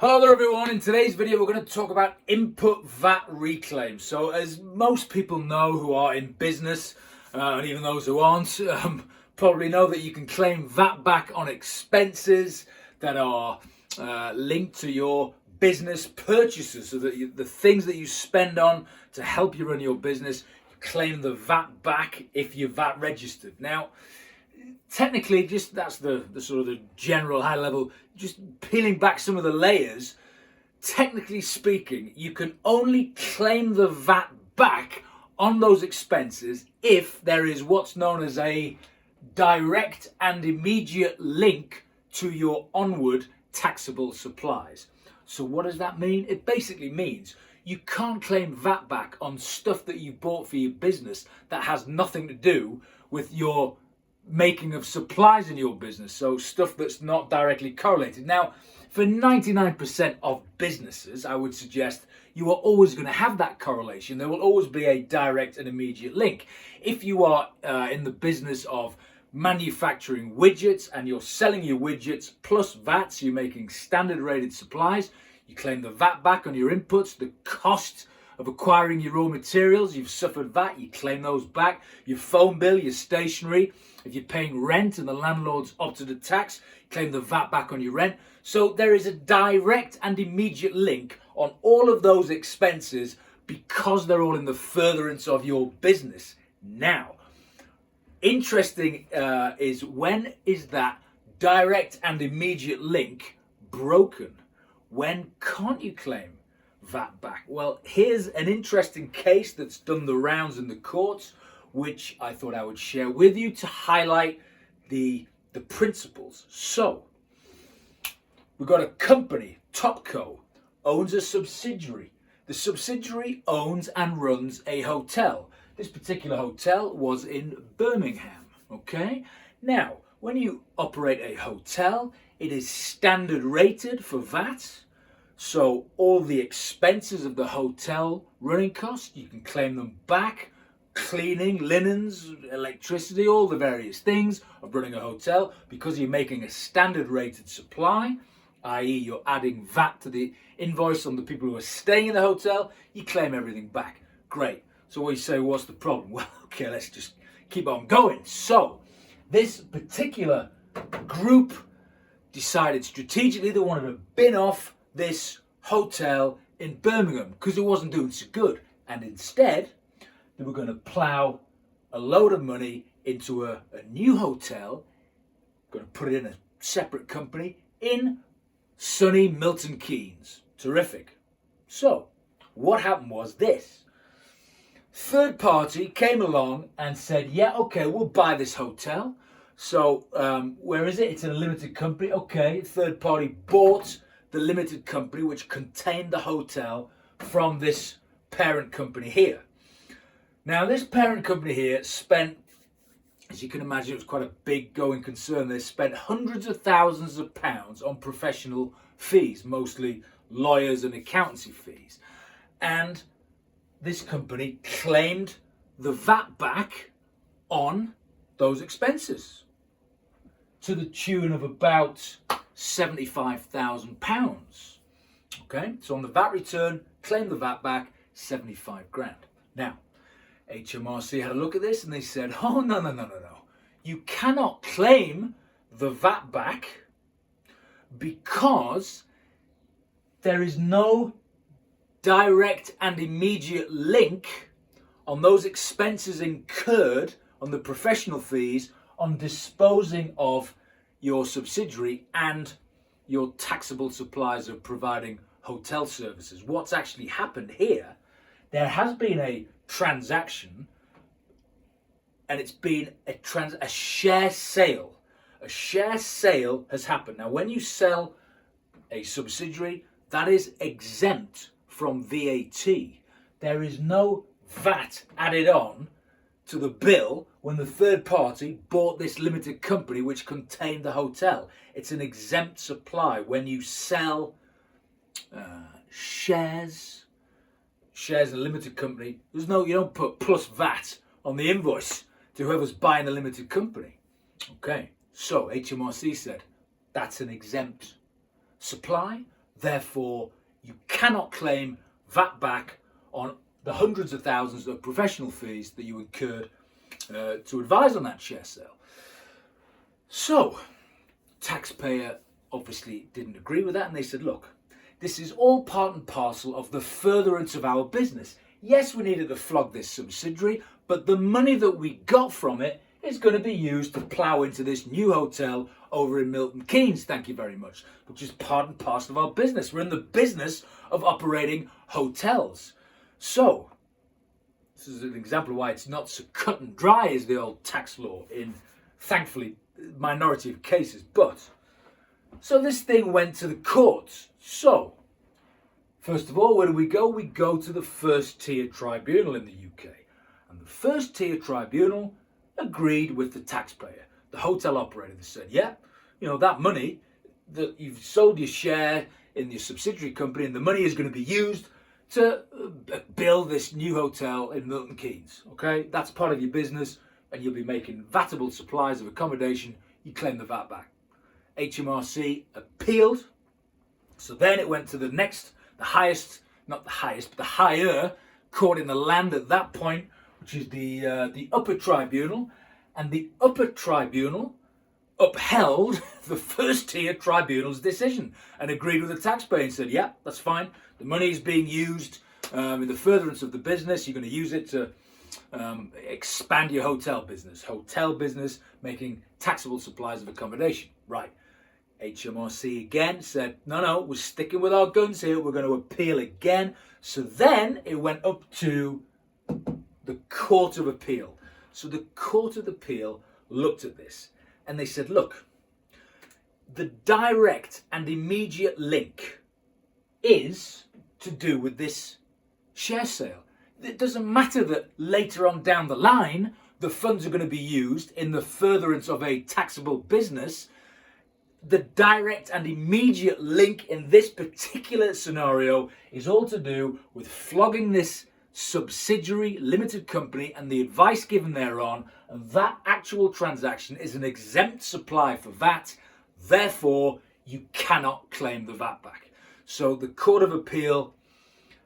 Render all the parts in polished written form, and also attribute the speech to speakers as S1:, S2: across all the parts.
S1: Hello there everyone, in today's video we're going to talk about input VAT reclaim. So as most people know who are in business, and even those who aren't, probably know that you can claim VAT back on expenses that are linked to your business purchases. So that the things that you spend on to help you run your business, you claim the VAT back if you're VAT registered. Now, technically, just that's the sort of the general high level, just peeling back some of the layers. Technically speaking, you can only claim the VAT back on those expenses if there is what's known as a direct and immediate link to your onward taxable supplies. So what does that mean? It basically means you can't claim VAT back on stuff that you bought for your business that has nothing to do with your making of supplies in your business, so stuff that's not directly correlated. Now, for 99% of businesses, I would suggest you are always going to have that correlation. There will always be a direct and immediate link. If you are in the business of manufacturing widgets and you're selling your widgets plus VAT, so you're making standard rated supplies, you claim the VAT back on your inputs. The cost of acquiring your raw materials, you've suffered VAT, you claim those back. Your phone bill, your stationery, if you're paying rent and the landlord's opted a tax, claim the VAT back on your rent. So there is a direct and immediate link on all of those expenses because they're all in the furtherance of your business. Now, interesting is, when is that direct and immediate link broken? When can't you claim VAT back? Well, here's an interesting case that's done the rounds in the courts, which I thought I would share with you to highlight the principles. So, we've got a company, Topco, owns a subsidiary. The subsidiary owns and runs a hotel. This particular hotel was in Birmingham, okay? Now, when you operate a hotel, it is standard rated for VAT. So all the expenses of the hotel running costs, you can claim them back. Cleaning, linens, electricity, all the various things of running a hotel, because you're making a standard rated supply, i.e. you're adding VAT to the invoice on the people who are staying in the hotel, you claim everything back. Great. So what you say, what's the problem? Well, okay, let's just keep on going. So this particular group decided strategically they wanted to bin off this hotel in Birmingham because it wasn't doing so good, and instead they were going to plough a load of money into a new hotel, going to put it in a separate company in sunny Milton Keynes. Terrific. So what happened was this. Third party came along and said, yeah, okay, we'll buy this hotel. So where is it? It's in a limited company. Okay, third party bought the limited company which contained the hotel from this parent company here. Now, this parent company here spent, as you can imagine, it was quite a big going concern. They spent hundreds of thousands of pounds on professional fees, mostly lawyers and accountancy fees. And this company claimed the VAT back on those expenses to the tune of about £75,000. Okay, so on the VAT return, claim the VAT back, 75 grand. Now, HMRC had a look at this and they said, oh, no. You cannot claim the VAT back because there is no direct and immediate link on those expenses incurred on the professional fees on disposing of your subsidiary and your taxable supplies of providing hotel services. What's actually happened here, there has been a transaction, and it's been a share sale. A share sale has happened. Now, when you sell a subsidiary, that is exempt from VAT. There is no VAT added on to the bill when the third party bought this limited company which contained the hotel. It's an exempt supply. When you sell shares in a limited company, you don't put plus VAT on the invoice to whoever's buying the limited company. Okay, so HMRC said that's an exempt supply, Therefore, you cannot claim VAT back on the hundreds of thousands of professional fees that you incurred to advise on that share sale. So, taxpayer obviously didn't agree with that, and they said, look, this is all part and parcel of the furtherance of our business. Yes, we needed to flog this subsidiary, but the money that we got from it is going to be used to plough into this new hotel over in Milton Keynes, thank you very much, which is part and parcel of our business. We're in the business of operating hotels. So, this is an example of why it's not so cut and dry as the old tax law in, thankfully, minority of cases. But, so this thing went to the courts. So, first of all, where do we go? We go to the first tier tribunal in the UK. And the first tier tribunal agreed with the taxpayer. The hotel operator said, yeah, you know, that money that you've sold your share in your subsidiary company, and the money is going to be used to build this new hotel in Milton Keynes. Okay, that's part of your business, and you'll be making VATable supplies of accommodation. You claim the VAT back. HMRC appealed. So then it went to the next, the highest, not the highest, but the higher court in the land at that point, which is the upper tribunal. And the upper tribunal upheld the first tier tribunal's decision and agreed with the taxpayer and said, yeah, that's fine. The money is being used in the furtherance of the business. You're going to use it to expand your hotel business, making taxable supplies of accommodation. Right. HMRC again said, no, we're sticking with our guns here. We're going to appeal again. So then it went up to the Court of Appeal. So the Court of Appeal looked at this and they said, look, the direct and immediate link is to do with this share sale. It doesn't matter that later on down the line, the funds are going to be used in the furtherance of a taxable business. The direct and immediate link in this particular scenario is all to do with flogging this subsidiary limited company and the advice given thereon, and that actual transaction is an exempt supply for VAT. Therefore, you cannot claim the VAT back. So the Court of Appeal,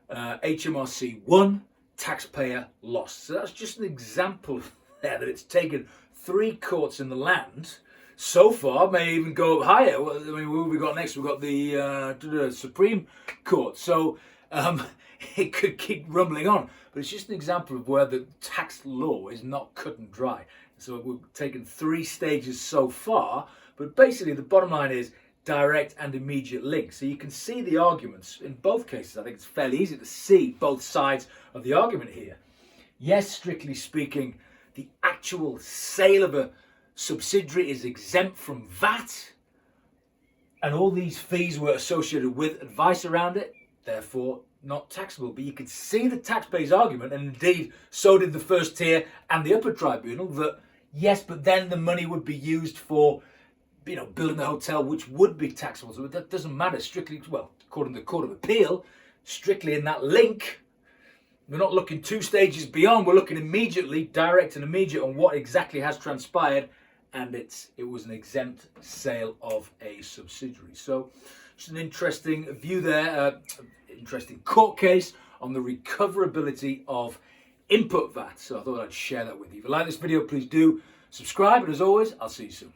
S1: HMRC won, taxpayer lost. So that's just an example there that it's taken 3 courts in the land so far, may even go up higher. Well, I mean, what have we got next? We've got the Supreme Court. So it could keep rumbling on. But it's just an example of where the tax law is not cut and dry. So we've taken 3 stages so far. But basically, the bottom line is direct and immediate link. So you can see the arguments in both cases. I think it's fairly easy to see both sides of the argument here. Yes, strictly speaking, the actual sale of a subsidiary is exempt from VAT, and all these fees were associated with advice around it, therefore not taxable. But you could see the taxpayer's argument, and indeed so did the first tier and the upper tribunal, that yes, but then the money would be used for, you know, building the hotel, which would be taxable. So that doesn't matter strictly, well, according to the Court of Appeal, strictly in that link. We're not looking 2 stages beyond, we're looking immediately, direct and immediate on what exactly has transpired, and it was an exempt sale of a subsidiary. So just an interesting view there, interesting court case on the recoverability of input VAT. So I thought I'd share that with you. If you like this video, please do subscribe, and as always, I'll see you soon.